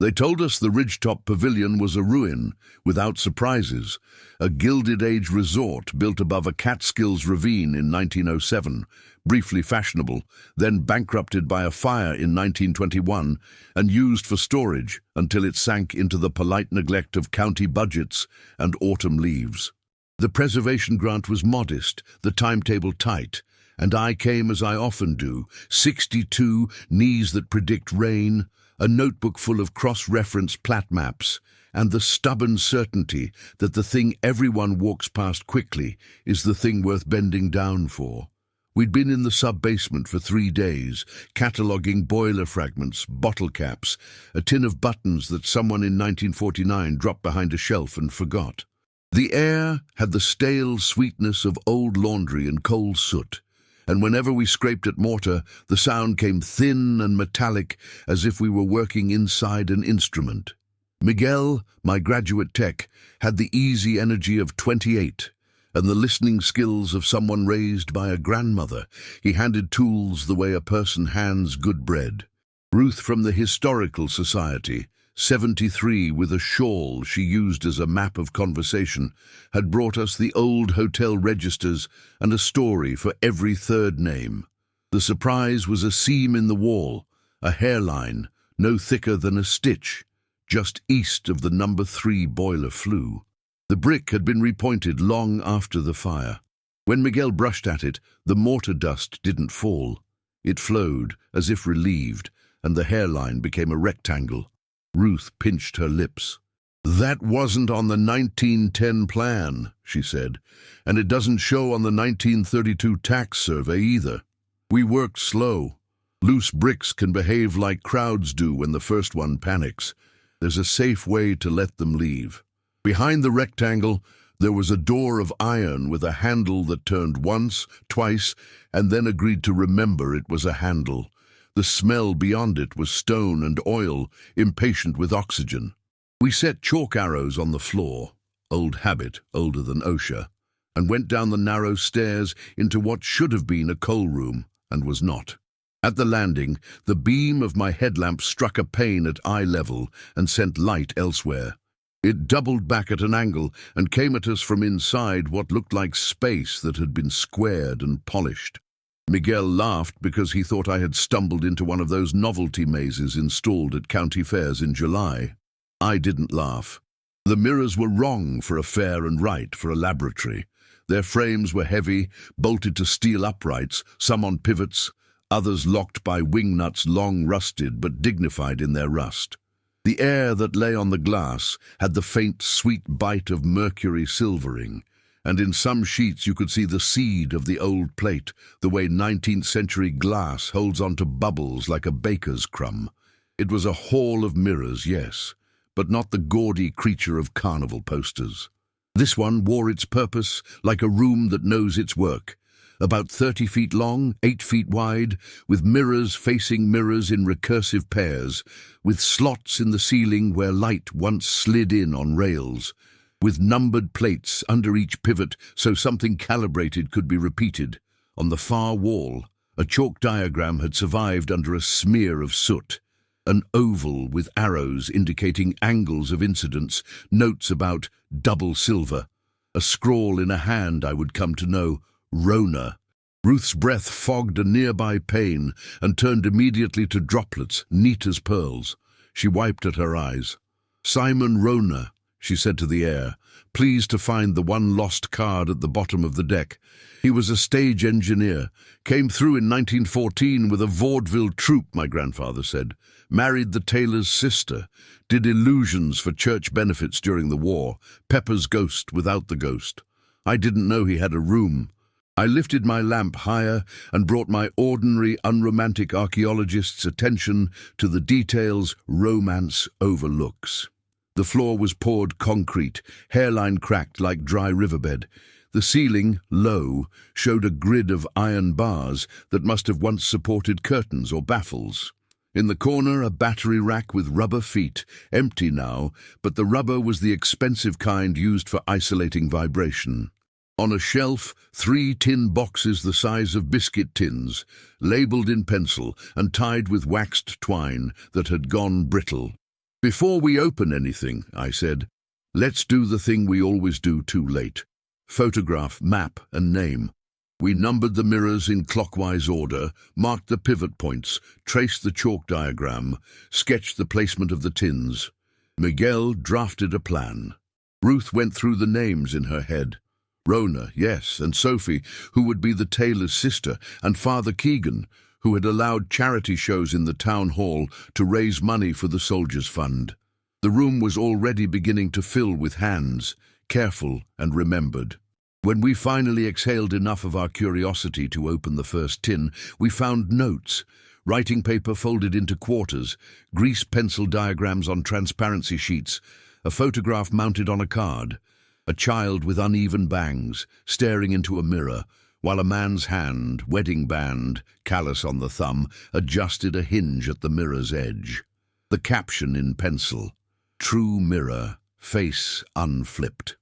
They told us the Ridgetop Pavilion was a ruin, without surprises, a Gilded Age resort built above a Catskills ravine in 1907, briefly fashionable, then bankrupted by a fire in 1921 and used for storage until it sank into the polite neglect of county budgets and autumn leaves. The preservation grant was modest, the timetable tight, and I came as I often do, 62, knees that predict rain, a notebook full of cross-reference plat maps, and the stubborn certainty that the thing everyone walks past quickly is the thing worth bending down for. We'd been in the sub-basement for 3 days, cataloguing boiler fragments, bottle caps, a tin of buttons that someone in 1949 dropped behind a shelf and forgot. The air had the stale sweetness of old laundry and coal soot, and whenever we scraped at mortar, the sound came thin and metallic as if we were working inside an instrument. Miguel, my graduate tech, had the easy energy of 28 and the listening skills of someone raised by a grandmother. He handed tools the way a person hands good bread. Ruth from the Historical Society, 73, with a shawl she used as a map of conversation, had brought us the old hotel registers and a story for every third name. The surprise was a seam in the wall, a hairline, no thicker than a stitch, just east of the number 3 boiler flue. The brick had been repointed long after the fire. When Miguel brushed at it, the mortar dust didn't fall. It flowed, as if relieved, and the hairline became a rectangle. Ruth pinched her lips. "That wasn't on the 1910 plan," she said, "and it doesn't show on the 1932 tax survey either. We worked slow. Loose bricks can behave like crowds do when the first one panics. There's a safe way to let them leave." Behind the rectangle, there was a door of iron with a handle that turned once, twice, and then agreed to remember it was a handle. The smell beyond it was stone and oil, impatient with oxygen. We set chalk arrows on the floor, old habit, older than OSHA, and went down the narrow stairs into what should have been a coal room, and was not. At the landing, the beam of my headlamp struck a pane at eye level and sent light elsewhere. It doubled back at an angle and came at us from inside what looked like space that had been squared and polished. Miguel laughed because he thought I had stumbled into one of those novelty mazes installed at county fairs in July. I didn't laugh. The mirrors were wrong for a fair and right for a laboratory. Their frames were heavy, bolted to steel uprights, some on pivots, others locked by wing nuts long rusted but dignified in their rust. The air that lay on the glass had the faint, sweet bite of mercury silvering, and in some sheets you could see the seed of the old plate, the way 19th-century glass holds onto bubbles like a baker's crumb. It was a hall of mirrors, yes, but not the gaudy creature of carnival posters. This one wore its purpose like a room that knows its work. About 30 feet long, 8 feet wide, with mirrors facing mirrors in recursive pairs, with slots in the ceiling where light once slid in on rails, with numbered plates under each pivot so something calibrated could be repeated. On the far wall, a chalk diagram had survived under a smear of soot, an oval with arrows indicating angles of incidence, notes about double silver, a scrawl in a hand I would come to know, Rona. Ruth's breath fogged a nearby pane and turned immediately to droplets, neat as pearls. She wiped at her eyes. "Simon Rona," she said to the air, pleased to find the one lost card at the bottom of the deck. He was a stage engineer, came through in 1914 with a vaudeville troupe, my grandfather said, married the tailor's sister, did illusions for church benefits during the war, Pepper's ghost without the ghost. I didn't know he had a room. I lifted my lamp higher and brought my ordinary, unromantic archaeologist's attention to the details romance overlooks. The floor was poured concrete, hairline cracked like dry riverbed. The ceiling, low, showed a grid of iron bars that must have once supported curtains or baffles. In the corner, a battery rack with rubber feet, empty now, but the rubber was the expensive kind used for isolating vibration. On a shelf, 3 tin boxes the size of biscuit tins, labelled in pencil and tied with waxed twine that had gone brittle. Before we open anything, I said, let's do the thing we always do too late. Photograph, map, and name. We numbered the mirrors in clockwise order, marked the pivot points, traced the chalk diagram, sketched the placement of the tins. Miguel drafted a plan. Ruth went through the names in her head. Rona, yes, and Sophie, who would be the tailor's sister, and Father Keegan, who had allowed charity shows in the town hall to raise money for the Soldiers' Fund. The room was already beginning to fill with hands, careful and remembered. When we finally exhaled enough of our curiosity to open the first tin, we found notes, writing paper folded into quarters, grease pencil diagrams on transparency sheets, a photograph mounted on a card, a child with uneven bangs, staring into a mirror, while a man's hand, wedding band, callous on the thumb, adjusted a hinge at the mirror's edge. The caption in pencil, "True mirror, face unflipped."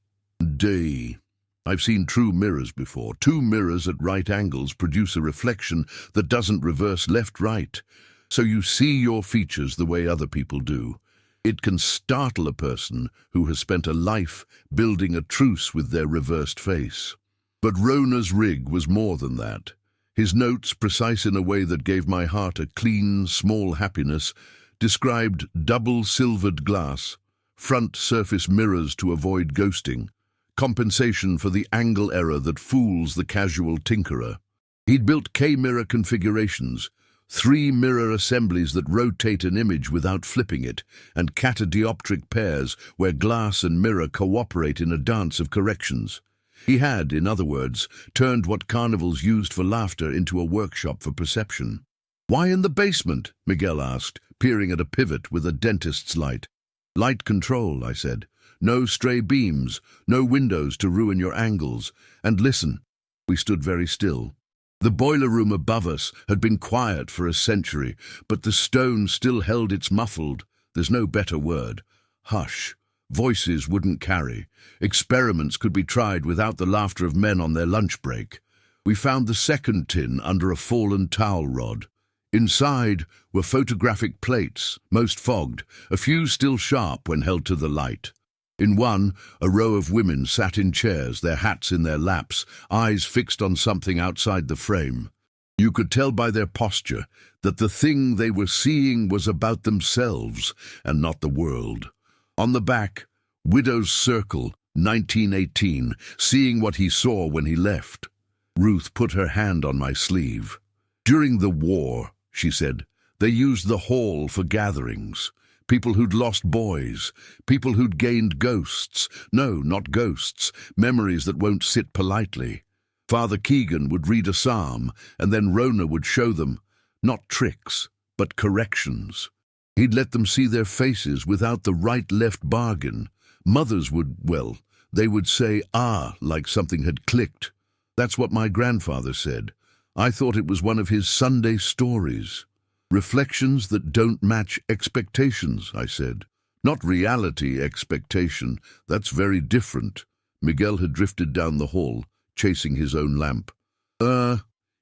D. I've seen true mirrors before. Two mirrors at right angles produce a reflection that doesn't reverse left-right, so you see your features the way other people do. It can startle a person who has spent a life building a truce with their reversed face. But Rona's rig was more than that. His notes, precise in a way that gave my heart a clean, small happiness, described double silvered glass, front surface mirrors to avoid ghosting, compensation for the angle error that fools the casual tinkerer. He'd built K-mirror configurations, 3 mirror assemblies that rotate an image without flipping it, and catadioptric pairs where glass and mirror cooperate in a dance of corrections. He had, in other words, turned what carnivals used for laughter into a workshop for perception. "Why in the basement?" Miguel asked, peering at a pivot with a dentist's light. "Light control," I said. "No stray beams, no windows to ruin your angles. And listen." We stood very still. The boiler room above us had been quiet for a century, but the stone still held its muffled, there's no better word, hush. Voices wouldn't carry. Experiments could be tried without the laughter of men on their lunch break. We found the second tin under a fallen towel rod. Inside were photographic plates, most fogged, a few still sharp when held to the light. In one, a row of women sat in chairs, their hats in their laps, eyes fixed on something outside the frame. You could tell by their posture that the thing they were seeing was about themselves and not the world. On the back, Widow's Circle, 1918, seeing what he saw when he left. Ruth put her hand on my sleeve. "During the war," she said, "they used the hall for gatherings. People who'd lost boys, people who'd gained ghosts. No, not ghosts, memories that won't sit politely. Father Keegan would read a psalm, and then Rona would show them, not tricks, but corrections. He'd let them see their faces without the right-left bargain. Mothers would, well, they would say, ah, like something had clicked. That's what my grandfather said. I thought it was one of his Sunday stories. Reflections that don't match expectations, I said. Not reality expectation, that's very different." Miguel had drifted down the hall, chasing his own lamp.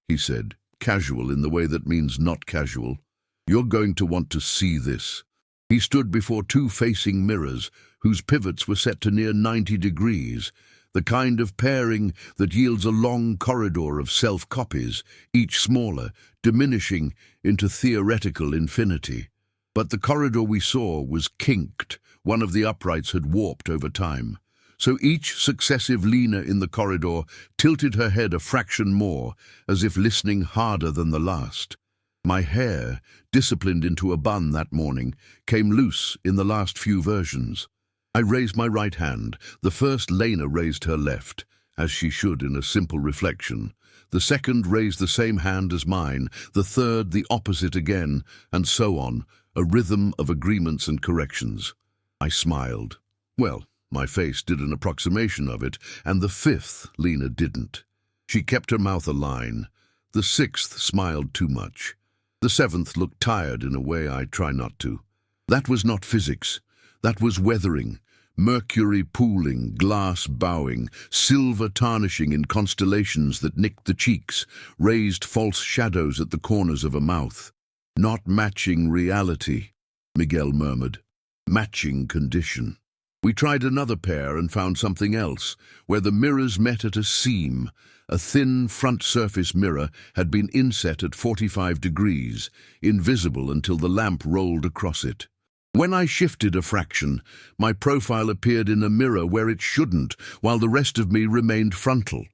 He said, casual in the way that means not casual. "You're going to want to see this." He stood before 2 facing mirrors, whose pivots were set to near 90 degrees, the kind of pairing that yields a long corridor of self-copies, each smaller, diminishing into theoretical infinity. But the corridor we saw was kinked, one of the uprights had warped over time. So each successive leaner in the corridor tilted her head a fraction more, as if listening harder than the last. My hair, disciplined into a bun that morning, came loose in the last few versions. I raised my right hand. The first Lena raised her left, as she should in a simple reflection. The second raised the same hand as mine, the third the opposite again, and so on, a rhythm of agreements and corrections. I smiled. Well, my face did an approximation of it, and the 5th Lena didn't. She kept her mouth a line. The 6th smiled too much. The 7th looked tired in a way I try not to. That was not physics. That was weathering, mercury pooling, glass bowing, silver tarnishing in constellations that nicked the cheeks, raised false shadows at the corners of a mouth. "Not matching reality," Miguel murmured. Matching condition. We tried another pair and found something else, where the mirrors met at a seam. A thin front surface mirror had been inset at 45 degrees, invisible until the lamp rolled across it. When I shifted a fraction, my profile appeared in a mirror where it shouldn't, while the rest of me remained frontal.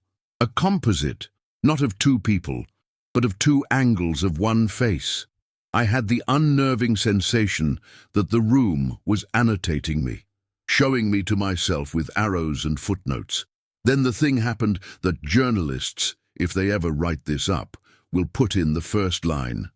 A composite, not of two people, but of two angles of one face. I had the unnerving sensation that the room was annotating me, showing me to myself with arrows and footnotes. Then the thing happened that journalists, if they ever write this up, will put in the first line.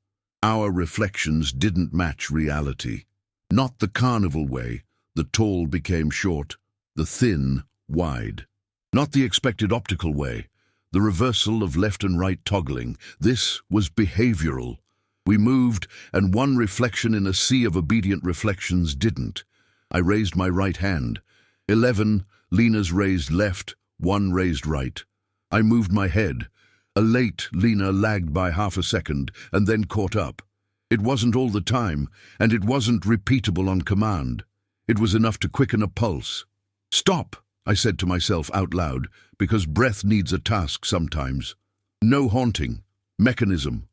Our reflections didn't match reality. Not the carnival way, the tall became short, the thin wide. Not the expected optical way, the reversal of left and right toggling. This was behavioral. We moved, and one reflection in a sea of obedient reflections didn't. I raised my right hand. 11, Lena's raised left, 1 raised right. I moved my head. A late Lena lagged by half a second and then caught up. It wasn't all the time, and it wasn't repeatable on command. It was enough to quicken a pulse. "Stop," I said to myself out loud, because breath needs a task sometimes. No haunting. Mechanism.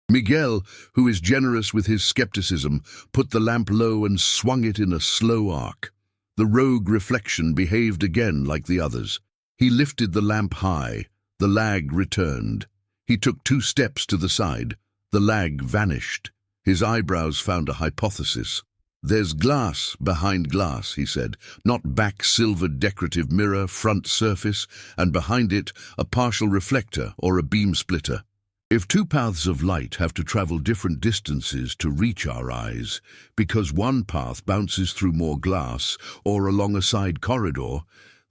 Miguel, who is generous with his skepticism, put the lamp low and swung it in a slow arc. The rogue reflection behaved again like the others. He lifted the lamp high. The lag returned. He took 2 steps to the side. The lag vanished. His eyebrows found a hypothesis. "There's glass behind glass," he said, "not back silvered decorative mirror, front surface, and behind it a partial reflector or a beam splitter. If 2 paths of light have to travel different distances to reach our eyes, because one path bounces through more glass or along a side corridor,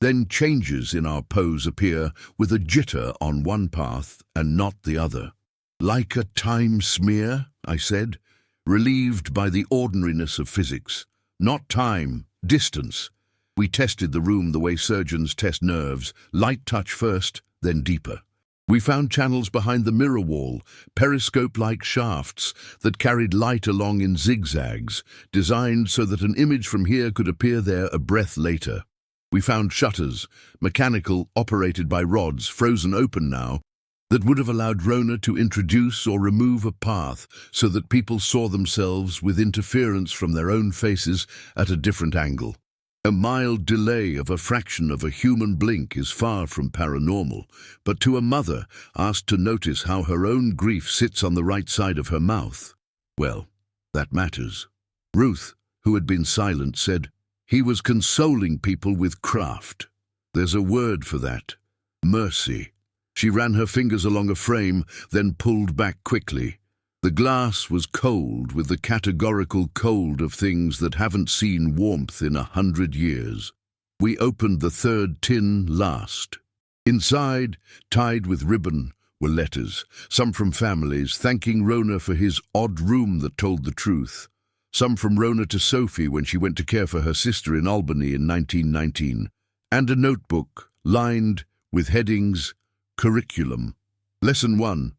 then changes in our pose appear with a jitter on one path and not the other." "Like a time smear," I said, relieved by the ordinariness of physics. "Not time, distance." We tested the room the way surgeons test nerves, light touch first, then deeper. We found channels behind the mirror wall, periscope-like shafts that carried light along in zigzags, designed so that an image from here could appear there a breath later. We found shutters, mechanical, operated by rods, frozen open now, that would have allowed Rona to introduce or remove a path so that people saw themselves with interference from their own faces at a different angle. A mild delay of a fraction of a human blink is far from paranormal, but to a mother asked to notice how her own grief sits on the right side of her mouth, well, that matters. Ruth, who had been silent, said, "He was consoling people with craft. There's a word for that. Mercy." She ran her fingers along a frame, then pulled back quickly. The glass was cold with the categorical cold of things that haven't seen warmth in 100 years. We opened the 3rd tin last. Inside, tied with ribbon, were letters, some from families thanking Rona for his odd room that told the truth, some from Rona to Sophie when she went to care for her sister in Albany in 1919, and a notebook lined with headings, Curriculum. Lesson 1.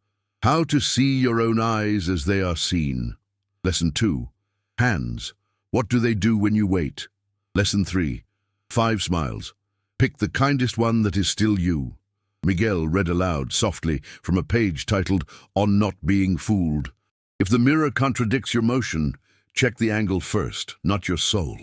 How to see your own eyes as they are seen. Lesson 2. Hands. What do they do when you wait? Lesson 3. 5 smiles. Pick the kindest one that is still you. Miguel read aloud softly from a page titled On Not Being Fooled. If the mirror contradicts your motion, check the angle first, not your soul.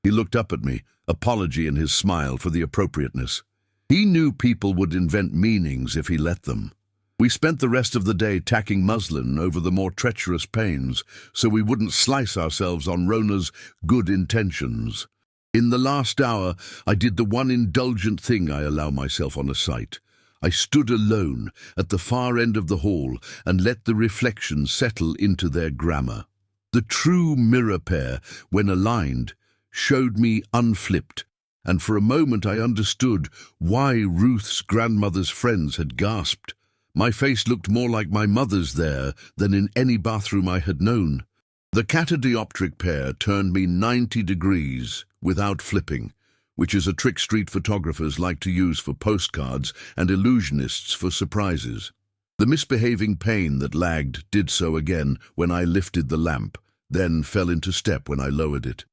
He looked up at me, apology in his smile for the appropriateness. He knew people would invent meanings if he let them. We spent the rest of the day tacking muslin over the more treacherous panes so we wouldn't slice ourselves on Rona's good intentions. In the last hour, I did the one indulgent thing I allow myself on a site. I stood alone at the far end of the hall and let the reflections settle into their grammar. The true mirror pair, when aligned, showed me unflipped, and for a moment I understood why Ruth's grandmother's friends had gasped. My face looked more like my mother's there than in any bathroom I had known. The catadioptric pair turned me 90 degrees without flipping, which is a trick street photographers like to use for postcards and illusionists for surprises. The misbehaving pane that lagged did so again when I lifted the lamp, then fell into step when I lowered it.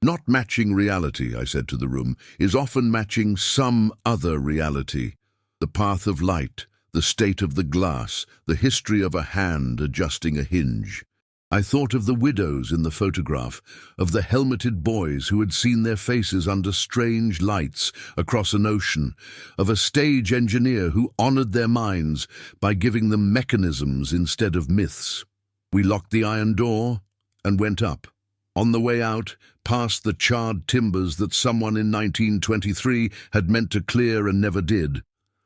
Not matching reality, I said to the room, is often matching some other reality. The path of light, the state of the glass, the history of a hand adjusting a hinge. I thought of the widows in the photograph, of the helmeted boys who had seen their faces under strange lights across an ocean, of a stage engineer who honored their minds by giving them mechanisms instead of myths. We locked the iron door and went up. On the way out, past the charred timbers that someone in 1923 had meant to clear and never did,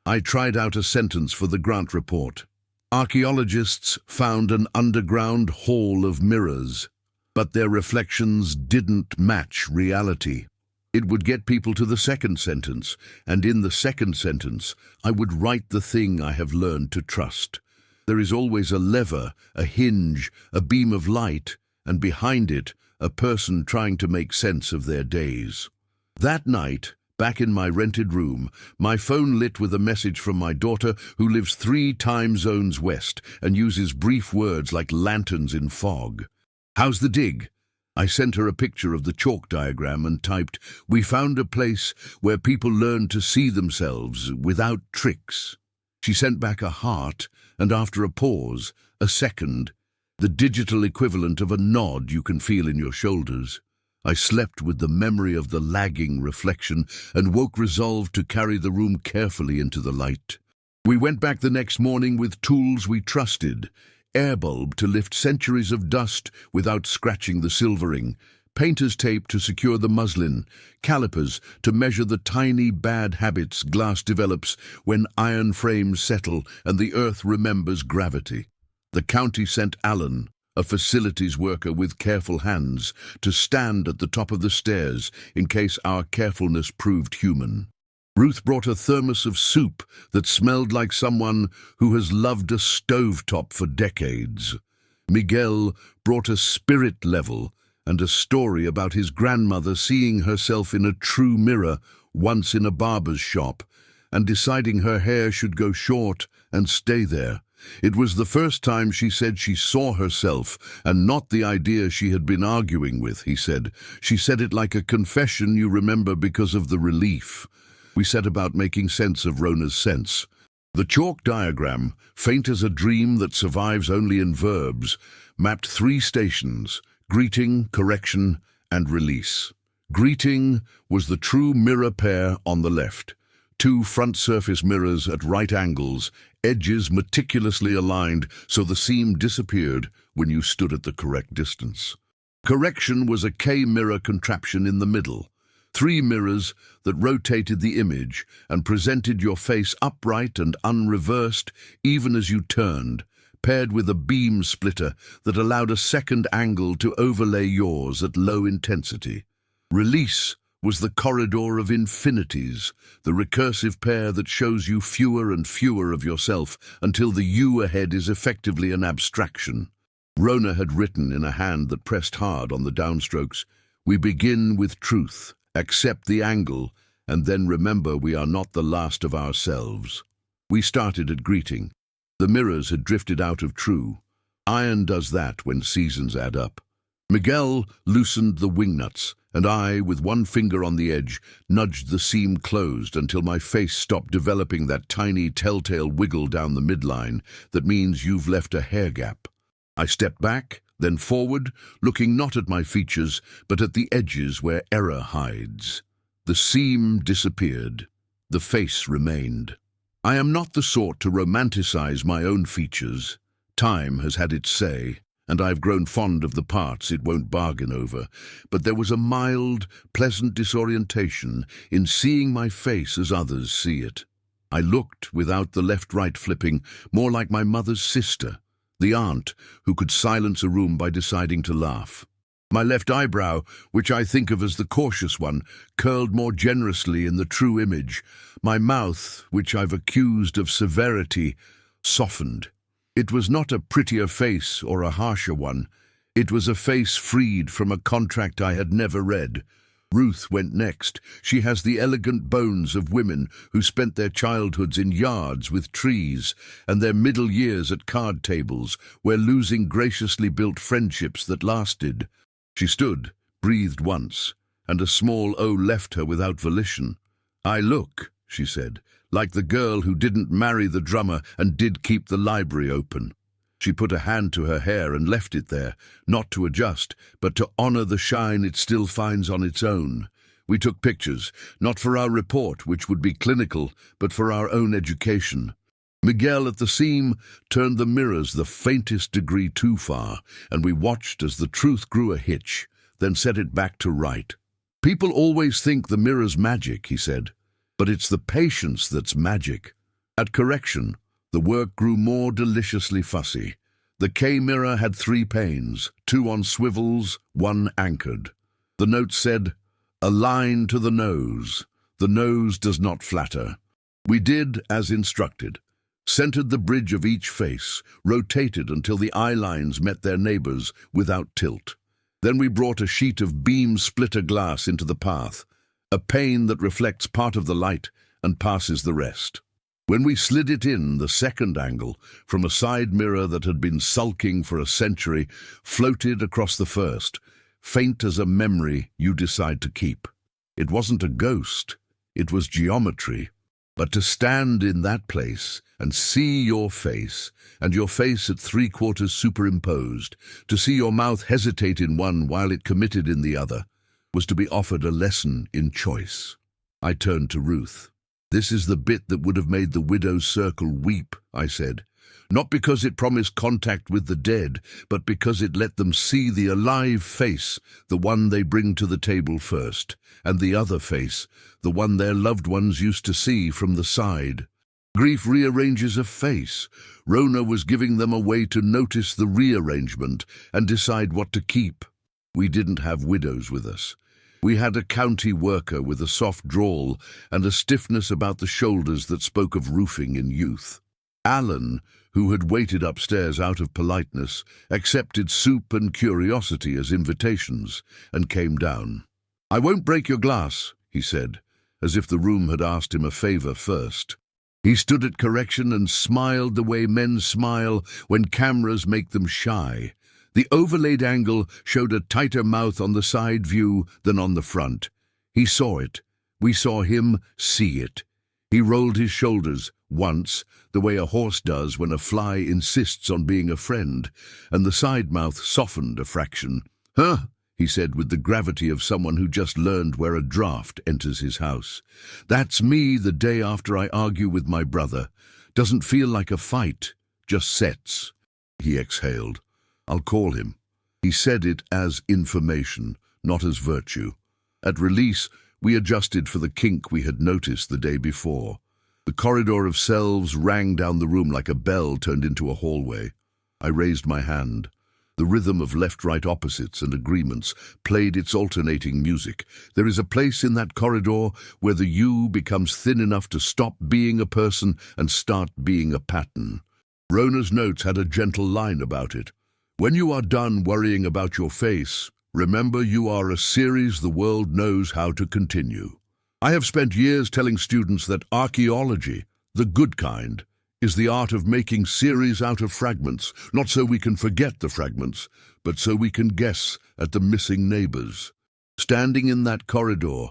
I tried out a sentence for the grant report. Archaeologists found an underground hall of mirrors, but their reflections didn't match reality. It would get people to the second sentence, and in the second sentence, I would write the thing I have learned to trust. There is always a lever, a hinge, a beam of light, and behind it, a person trying to make sense of their days. That night, back in my rented room, my phone lit with a message from my daughter who lives 3 time zones west and uses brief words like lanterns in fog. "How's the dig?" I sent her a picture of the chalk diagram and typed, "We found a place where people learn to see themselves without tricks." She sent back a heart, and after a pause, a second, the digital equivalent of a nod you can feel in your shoulders. I slept with the memory of the lagging reflection and woke resolved to carry the room carefully into the light. We went back the next morning with tools we trusted: air bulb to lift centuries of dust without scratching the silvering, painter's tape to secure the muslin, calipers to measure the tiny bad habits glass develops when iron frames settle and the earth remembers gravity. The county sent Alan, a facilities worker with careful hands, to stand at the top of the stairs in case our carefulness proved human. Ruth brought a thermos of soup that smelled like someone who has loved a stovetop for decades. Miguel brought a spirit level and a story about his grandmother seeing herself in a true mirror once in a barber's shop and deciding her hair should go short and stay there. It was the first time she said she saw herself and not the idea she had been arguing with, he said. She said it like a confession you remember because of the relief. We set about making sense of Rona's sense. The chalk diagram, faint as a dream that survives only in verbs, mapped 3 stations: greeting, correction, and release. Greeting was the true mirror pair on the left. 2 front surface mirrors at right angles, edges meticulously aligned so the seam disappeared when you stood at the correct distance. Correction was a K-mirror contraption in the middle. 3 mirrors that rotated the image and presented your face upright and unreversed even as you turned, paired with a beam splitter that allowed a second angle to overlay yours at low intensity. Release was the corridor of infinities, the recursive pair that shows you fewer and fewer of yourself until the you ahead is effectively an abstraction. Rona had written in a hand that pressed hard on the downstrokes, "We begin with truth, accept the angle, and then remember we are not the last of ourselves." We started at greeting. The mirrors had drifted out of true. Iron does that when seasons add up. Miguel loosened the wingnuts, and I, with one finger on the edge, nudged the seam closed until my face stopped developing that tiny telltale wiggle down the midline that means you've left a hair gap. I stepped back, then forward, looking not at my features, but at the edges where error hides. The seam disappeared. The face remained. I am not the sort to romanticize my own features. Time has had its say, and I've grown fond of the parts it won't bargain over, but there was a mild, pleasant disorientation in seeing my face as others see it. I looked, without the left-right flipping, more like my mother's sister, the aunt who could silence a room by deciding to laugh. My left eyebrow, which I think of as the cautious one, curled more generously in the true image. My mouth, which I've accused of severity, softened. It was not a prettier face or a harsher one. It was a face freed from a contract I had never read. Ruth went next. She has the elegant bones of women who spent their childhoods in yards with trees and their middle years at card tables, where losing graciously built friendships that lasted. She stood, breathed once, and a small O left her without volition. "I look," she said, "like the girl who didn't marry the drummer and did keep the library open." She put a hand to her hair and left it there, not to adjust, but to honor the shine it still finds on its own. We took pictures, not for our report, which would be clinical, but for our own education. Miguel at the seam turned the mirrors the faintest degree too far, and we watched as the truth grew a hitch, then set it back to right. "People always think the mirror's magic," he said, "but it's the patience that's magic." At correction, the work grew more deliciously fussy. The K-mirror had 3 panes, 2 on swivels, 1 anchored. The note said, "A line to the nose. The nose does not flatter." We did as instructed. Centered the bridge of each face, rotated until the eye lines met their neighbors without tilt. Then we brought a sheet of beam splitter glass into the path, a pane that reflects part of the light and passes the rest. When we slid it in, the second angle, from a side mirror that had been sulking for a century, floated across the first, faint as a memory you decide to keep. It wasn't a ghost, it was geometry. But to stand in that place and see your face, and your face at 3/4 superimposed, to see your mouth hesitate in one while it committed in the other, was to be offered a lesson in choice. I turned to Ruth. "This is the bit that would have made the widow's circle weep," I said. "Not because it promised contact with the dead, but because it let them see the alive face, the one they bring to the table first, and the other face, the one their loved ones used to see from the side. Grief rearranges a face. Rona was giving them a way to notice the rearrangement and decide what to keep." We didn't have widows with us. We had a county worker with a soft drawl and a stiffness about the shoulders that spoke of roofing in youth. Alan, who had waited upstairs out of politeness, accepted soup and curiosity as invitations and came down. "I won't break your glass," he said, as if the room had asked him a favor first. He stood at correction and smiled the way men smile when cameras make them shy. The overlaid angle showed a tighter mouth on the side view than on the front. He saw it. We saw him see it. He rolled his shoulders once, the way a horse does when a fly insists on being a friend, and the side mouth softened a fraction. "Huh?" he said with the gravity of someone who just learned where a draft enters his house. "That's me the day after I argue with my brother. Doesn't feel like a fight, just sets." He exhaled. "I'll call him." He said it as information, not as virtue. At release, we adjusted for the kink we had noticed the day before. The corridor of cells rang down the room like a bell turned into a hallway. I raised my hand. The rhythm of left-right opposites and agreements played its alternating music. There is a place in that corridor where the you becomes thin enough to stop being a person and start being a pattern. Rona's notes had a gentle line about it. "When you are done worrying about your face, remember you are a series the world knows how to continue." I have spent years telling students that archaeology, the good kind, is the art of making series out of fragments, not so we can forget the fragments, but so we can guess at the missing neighbors. Standing in that corridor,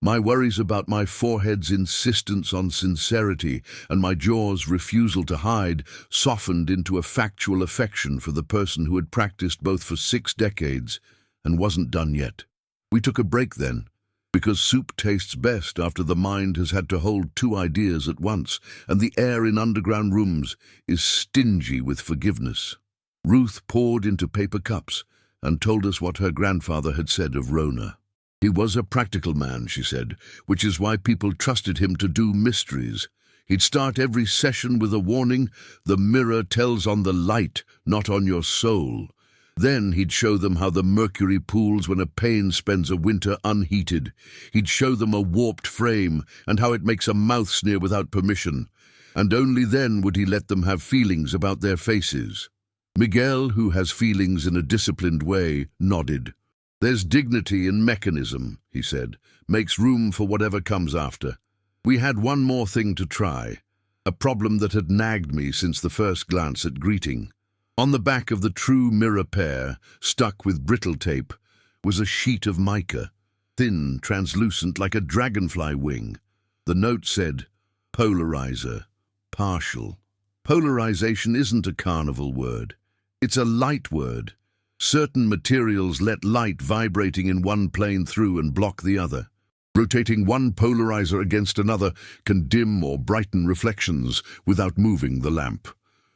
my worries about my forehead's insistence on sincerity and my jaw's refusal to hide softened into a factual affection for the person who had practiced both for 6 decades and wasn't done yet. We took a break then, because soup tastes best after the mind has had to hold 2 ideas at once, and the air in underground rooms is stingy with forgiveness. Ruth poured into paper cups and told us what her grandfather had said of Rona. "He was a practical man," she said, "which is why people trusted him to do mysteries. He'd start every session with a warning, 'The mirror tells on the light, not on your soul.' Then he'd show them how the mercury pools when a pane spends a winter unheated. He'd show them a warped frame and how it makes a mouth sneer without permission. And only then would he let them have feelings about their faces." Miguel, who has feelings in a disciplined way, nodded. "There's dignity in mechanism," he said, "makes room for whatever comes after." We had one more thing to try, a problem that had nagged me since the first glance at greeting. On the back of the true mirror pair, stuck with brittle tape, was a sheet of mica. thin, translucent like a dragonfly wing. The note said, polarizer, partial. Polarization isn't a carnival word. It's a light word. Certain materials let light vibrating in one plane through and block the other. Rotating one polarizer against another can dim or brighten reflections without moving the lamp.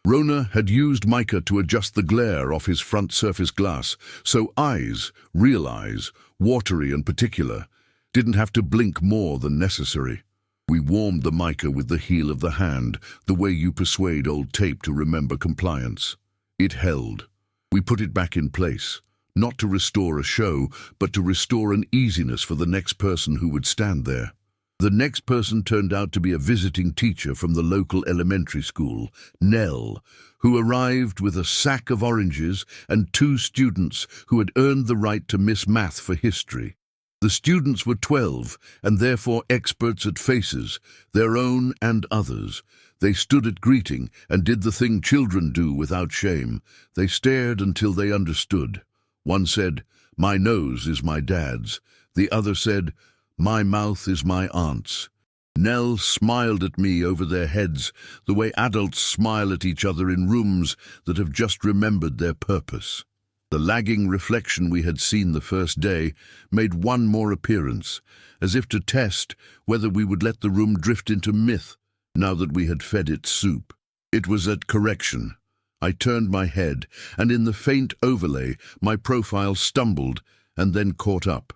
Rona had used mica to adjust the glare off his front surface glass, so eyes, real eyes, watery and particular, didn't have to blink more than necessary. We warmed the mica with the heel of the hand, the way you persuade old tape to remember compliance. It held. We put it back in place, not to restore a show, but to restore an easiness for the next person who would stand there. The next person turned out to be a visiting teacher from the local elementary school, Nell, who arrived with a sack of oranges and 2 students who had earned the right to miss math for history. The students were 12 and therefore experts at faces, their own and others. They stood at greeting and did the thing children do without shame. They stared until they understood. One said, "My nose is my dad's." The other said, "My mouth is my aunt's." Nell smiled at me over their heads, the way adults smile at each other in rooms that have just remembered their purpose. The lagging reflection we had seen the first day made one more appearance, as if to test whether we would let the room drift into myth now that we had fed it soup. It was at correction. I turned my head, and in the faint overlay, my profile stumbled and then caught up.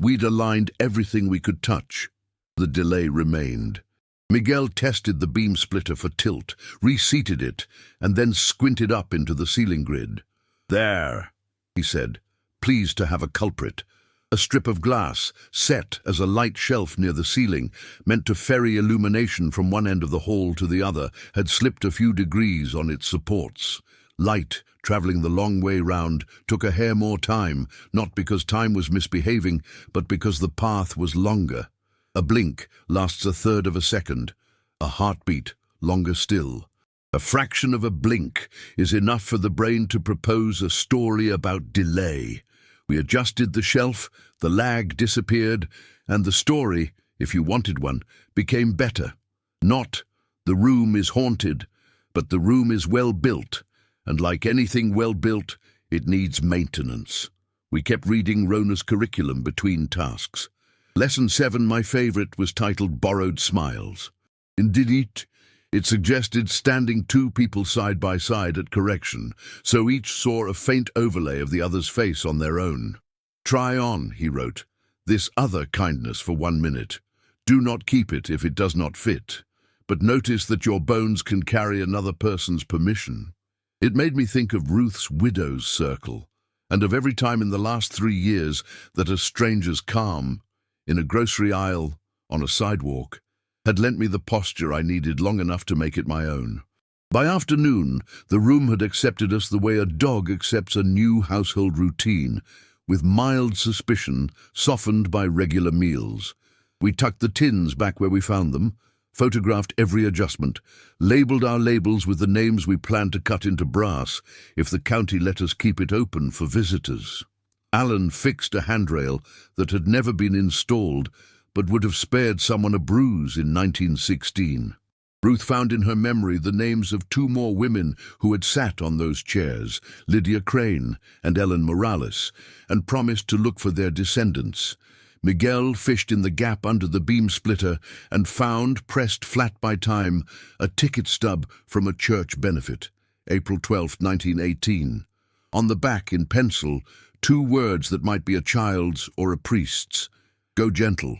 We'd aligned everything we could touch. The delay remained. Miguel tested the beam splitter for tilt, reseated it, and then squinted up into the ceiling grid. "There," he said, pleased to have a culprit. A strip of glass, set as a light shelf near the ceiling, meant to ferry illumination from one end of the hall to the other, had slipped a few degrees on its supports. Light, travelling the long way round, took a hair more time, not because time was misbehaving, but because the path was longer. A blink lasts 1/3 of a second. A heartbeat, longer still. A fraction of a blink is enough for the brain to propose a story about delay. We adjusted the shelf, the lag disappeared, and the story, if you wanted one, became better. Not, the room is haunted, but the room is well built, and like anything well built, it needs maintenance. We kept reading Rona's curriculum between tasks. Lesson 7, my favorite, was titled Borrowed Smiles. Indeed, it suggested standing 2 people side by side at correction, so each saw a faint overlay of the other's face on their own. "Try on," he wrote, "this other kindness for 1 minute. Do not keep it if it does not fit, but notice that your bones can carry another person's permission." It made me think of Ruth's widow's circle, and of every time in the last 3 years that a stranger's calm, in a grocery aisle, on a sidewalk, had lent me the posture I needed long enough to make it my own. By afternoon, the room had accepted us the way a dog accepts a new household routine, with mild suspicion softened by regular meals. We tucked the tins back where we found them, photographed every adjustment, labelled our labels with the names we planned to cut into brass if the county let us keep it open for visitors. Alan fixed a handrail that had never been installed but would have spared someone a bruise in 1916. Ruth found in her memory the names of 2 more women who had sat on those chairs, Lydia Crane and Ellen Morales, and promised to look for their descendants. Miguel fished in the gap under the beam splitter and found, pressed flat by time, a ticket stub from a church benefit, April 12, 1918. On the back, in pencil, 2 words that might be a child's or a priest's. "Go gentle."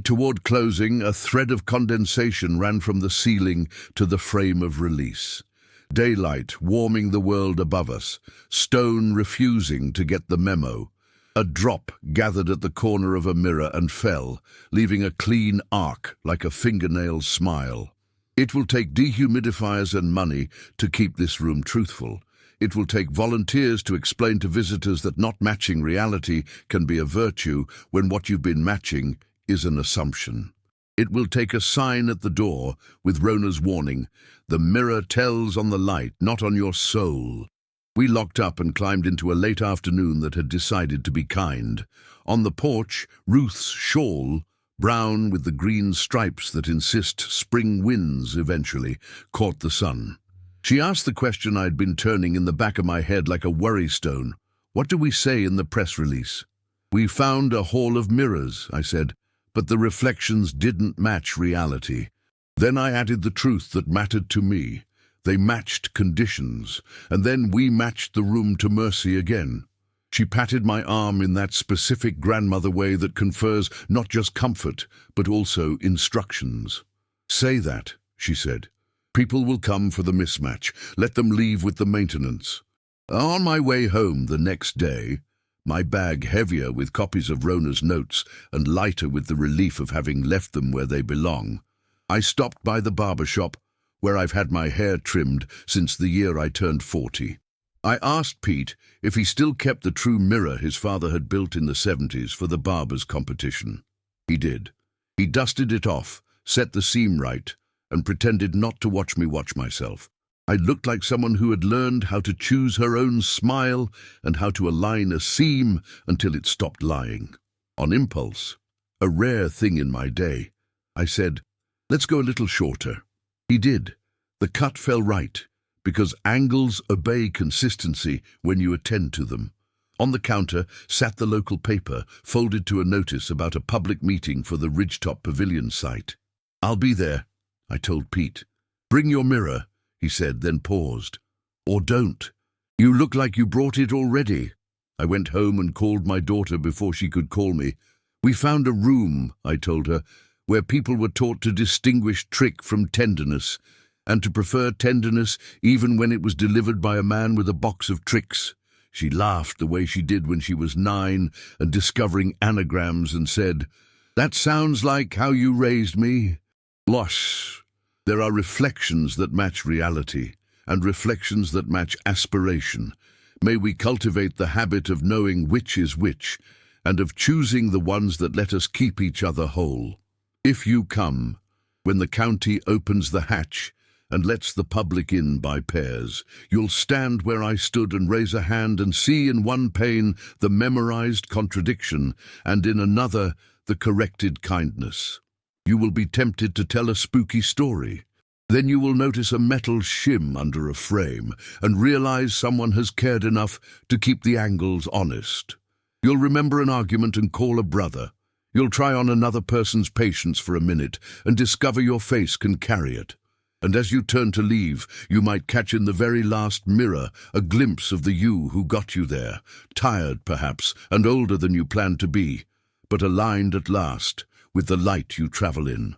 Toward closing, a thread of condensation ran from the ceiling to the frame of release. Daylight warming the world above us, stone refusing to get the memo. A drop gathered at the corner of a mirror and fell, leaving a clean arc like a fingernail smile. It will take dehumidifiers and money to keep this room truthful. It will take volunteers to explain to visitors that not matching reality can be a virtue when what you've been matching is an assumption. It will take a sign at the door with Rona's warning, "The mirror tells on the light, not on your soul." We locked up and climbed into a late afternoon that had decided to be kind. On the porch, Ruth's shawl, brown with the green stripes that insist spring wins eventually, caught the sun. She asked the question I'd been turning in the back of my head like a worry stone. What do we say in the press release? We found a hall of mirrors, I said, but the reflections didn't match reality. Then I added the truth that mattered to me. They matched conditions, and then we matched the room to Mercy again. She patted my arm in that specific grandmother way that confers not just comfort, but also instructions. Say that, she said. People will come for the mismatch. Let them leave with the maintenance. On my way home the next day, my bag heavier with copies of Rona's notes and lighter with the relief of having left them where they belong, I stopped by the barber shop where I've had my hair trimmed since the year I turned 40. I asked Pete if he still kept the true mirror his father had built in the 70s for the barbers' competition. He did. He dusted it off, set the seam right, and pretended not to watch me watch myself. I looked like someone who had learned how to choose her own smile and how to align a seam until it stopped lying. On impulse, a rare thing in my day, I said, "Let's go a little shorter." He did. The cut fell right, because angles obey consistency when you attend to them. On the counter sat the local paper, folded to a notice about a public meeting for the Ridgetop Pavilion site. "I'll be there," I told Pete. "Bring your mirror," he said, then paused. "Or don't. You look like you brought it already." I went home and called my daughter before she could call me. "We found a room," I told her, "where people were taught to distinguish trick from tenderness, and to prefer tenderness even when it was delivered by a man with a box of tricks." She laughed the way she did when she was 9 and discovering anagrams and said, "That sounds like how you raised me." Losh. There are reflections that match reality, and reflections that match aspiration. May we cultivate the habit of knowing which is which, and of choosing the ones that let us keep each other whole. If you come, when the county opens the hatch and lets the public in by pairs, you'll stand where I stood and raise a hand and see in one pane the memorized contradiction, and in another the corrected kindness. You will be tempted to tell a spooky story. Then you will notice a metal shim under a frame and realize someone has cared enough to keep the angles honest. You'll remember an argument and call a brother. You'll try on another person's patience for a minute and discover your face can carry it. And as you turn to leave, you might catch in the very last mirror a glimpse of the you who got you there, tired perhaps and older than you planned to be, but aligned at last with the light you travel in.